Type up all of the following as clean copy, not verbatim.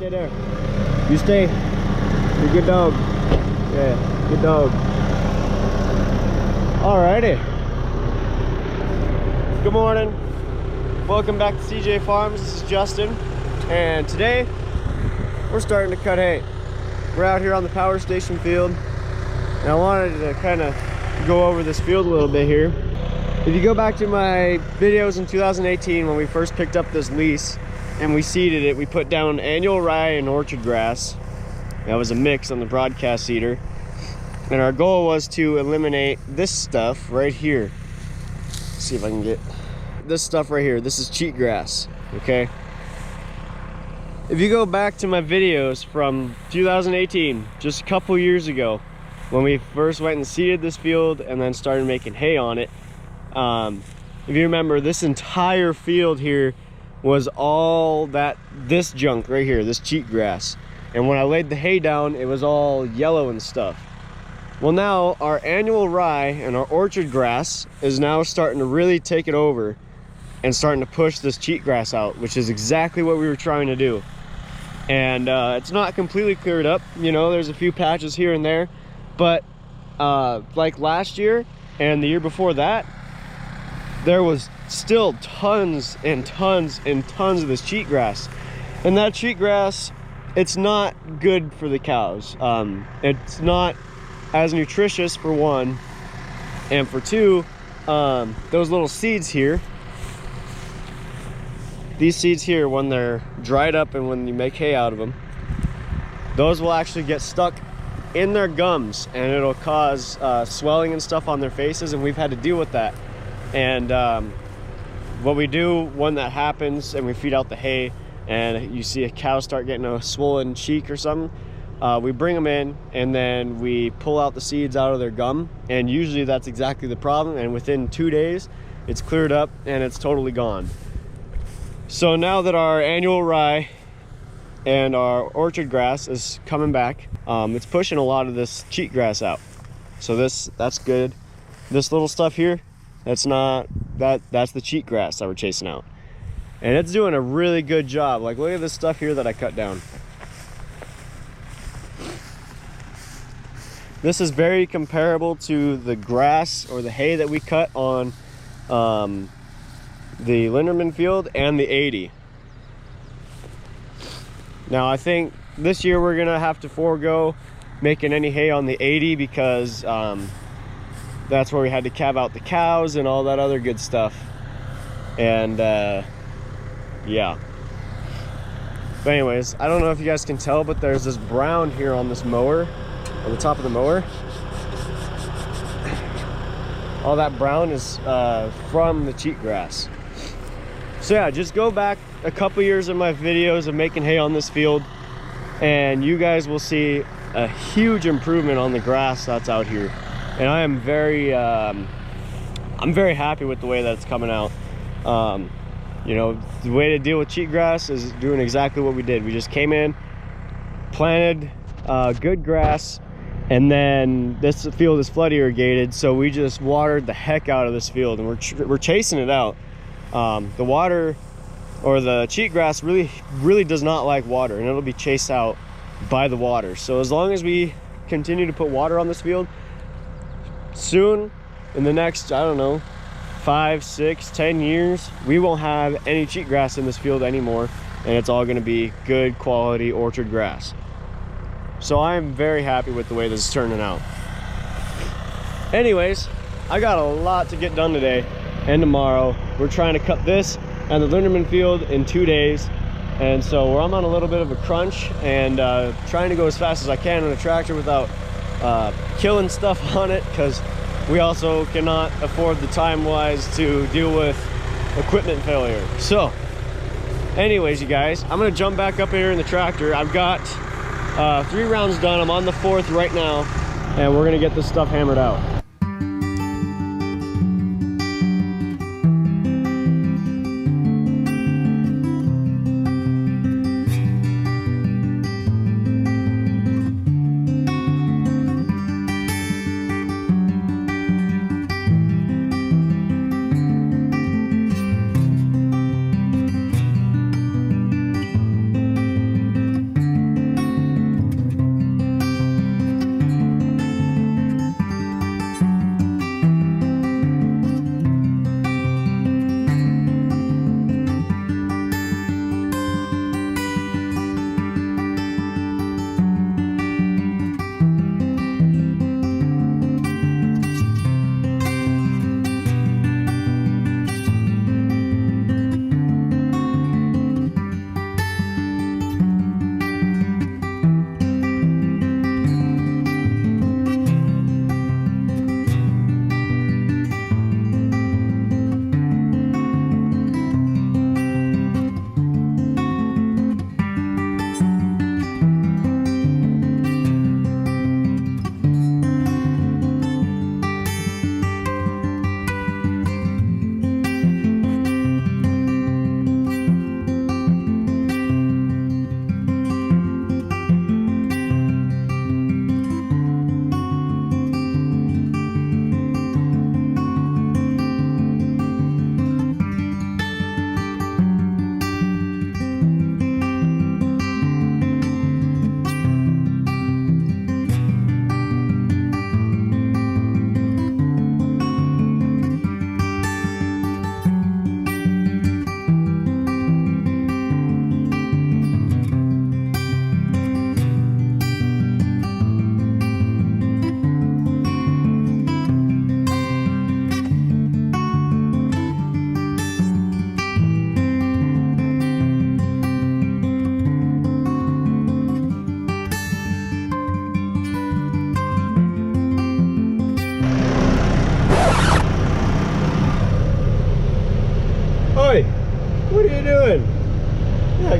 stay there. You stay. You're a good dog. Yeah, good dog. Alrighty. Good morning. Welcome back to CJ Farms. This is Justin. And today, we're starting to cut hay. We're out here on the power station field. And I wanted to kind of go over this field a little bit here. If you go back to my videos in 2018 when we first picked up this lease and we seeded it, we put down annual rye and orchard grass. That was a mix on the broadcast seeder. And our goal was to eliminate this stuff right here. Let's see if I can get this stuff right here. This is cheatgrass, okay? If you go back to my videos from 2018, just a couple years ago, when we first went and seeded this field and then started making hay on it, if you remember, this entire field here was all this junk right here, this cheatgrass. And when I laid the hay down, it was all yellow and stuff. Well, now our annual rye and our orchard grass is now starting to really take it over and starting to push this cheatgrass out, which is exactly what we were trying to do. And it's not completely cleared up, you know, there's a few patches here and there, but like last year and the year before that, there was still tons and tons and tons of this cheatgrass. And that cheatgrass, it's not good for the cows. It's not as nutritious, for one, and for two, those little seeds here, these seeds here, when they're dried up and when you make hay out of them, those will actually get stuck in their gums and it'll cause swelling and stuff on their faces, and we've had to deal with that. And what we do when that happens and we feed out the hay and you see a cow start getting a swollen cheek or something, we bring them in and then we pull out the seeds out of their gum, and usually that's exactly the problem, and within 2 days it's cleared up and it's totally gone. So now that our annual rye and our orchard grass is coming back, it's pushing a lot of this cheatgrass out. So that's good. This little stuff here, that's the cheatgrass that we're chasing out. And it's doing a really good job. Like, look at this stuff here that I cut down. This is very comparable to the grass or the hay that we cut on the Linderman field and the 80. Now I think this year we're gonna have to forego making any hay on the 80 because that's where we had to calve out the cows and all that other good stuff. And yeah. But anyways, I don't know if you guys can tell, but there's this brown here on this mower, on the top of the mower. All that brown is from the cheatgrass. So yeah, just go back a couple years of my videos of making hay on this field and you guys will see a huge improvement on the grass that's out here. And I am I'm very happy with the way that's coming out. You know, the way to deal with cheatgrass is doing exactly what we did. We just came in, planted good grass, and then this field is flood irrigated, so we just watered the heck out of this field, and we're chasing it out. The water, or the cheatgrass, really does not like water, and it'll be chased out by the water. So as long as we continue to put water on this field, soon, in the next, I don't know, 5, 6, 10 years, we won't have any cheatgrass in this field anymore, and it's all going to be good quality orchard grass. So I'm very happy with the way this is turning out. Anyways, I got a lot to get done today and tomorrow. We're trying to cut this and the Linderman field in 2 days, and so I'm on a little bit of a crunch and trying to go as fast as I can on a tractor without killing stuff on it, because we also cannot afford the time-wise to deal with equipment failure. So anyways, you guys, I'm gonna jump back up here in the tractor. I've got 3 rounds done. I'm on the 4th right now, and we're gonna get this stuff hammered out.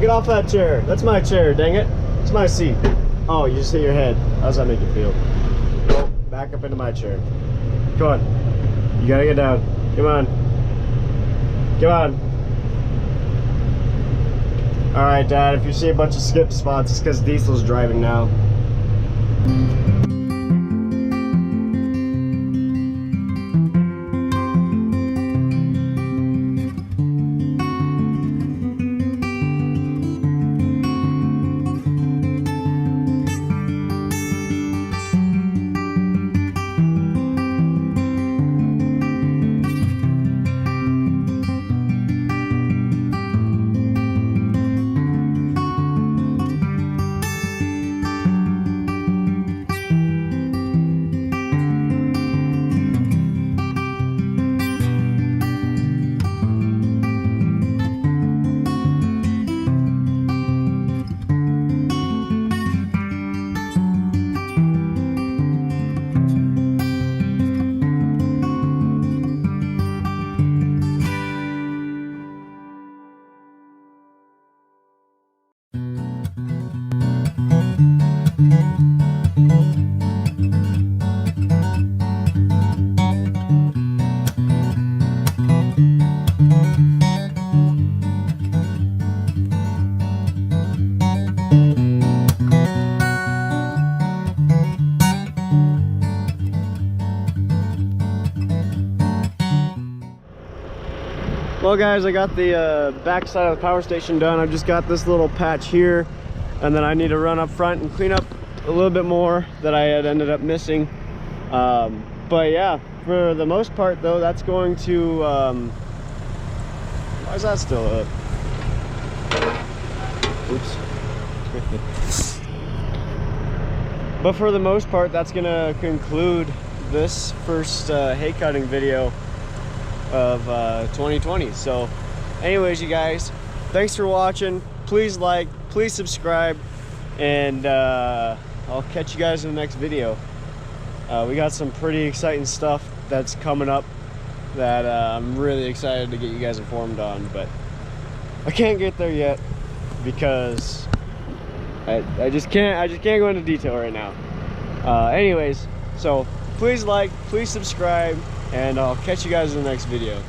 get off that chair. That's my chair, dang it. It's my seat. Oh, you just hit your head. How does that make you feel? Go back up into my chair. Come on. You gotta get down. Come on. Come on. Alright, Dad, if you see a bunch of skip spots, it's because Diesel's driving now. Well guys, I got the back side of the power station done. I've just got this little patch here, and then I need to run up front and clean up a little bit more that I had ended up missing. But yeah, for the most part though, that's going to why is that still up? Oops. But for the most part, that's gonna conclude this first hay cutting video of 2020. So anyways, you guys, thanks for watching. Please like, please subscribe, and I'll catch you guys in the next video. We got some pretty exciting stuff that's coming up that I'm really excited to get you guys informed on, but I can't get there yet because I just can't go into detail right now. Anyways, so please like, please subscribe, and I'll catch you guys in the next video.